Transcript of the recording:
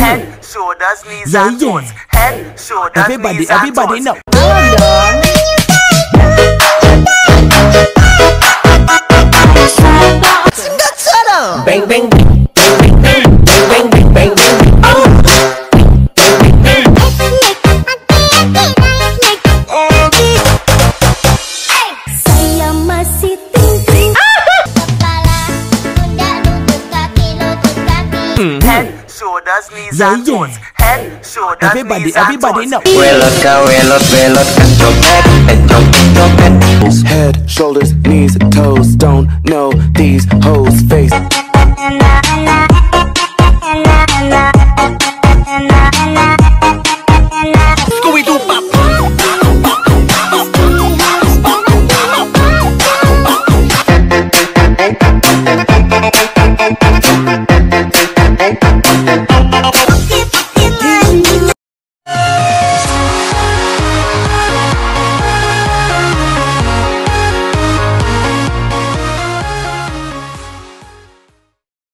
Head, shoulders, knees and toes. Head, shoulders, knees and toes. Everybody know. Bang bang bang bang bang bang bang bang bang. Saya masih tinggi. Kepala, pundak, lutut, kaki, lutut, kaki. Head, shoulders, knees and toes. Head, shoulders, knees and toes. Know. Welot ka joget, joget. Head, shoulders, knees, toes. Don't know these hoes' face.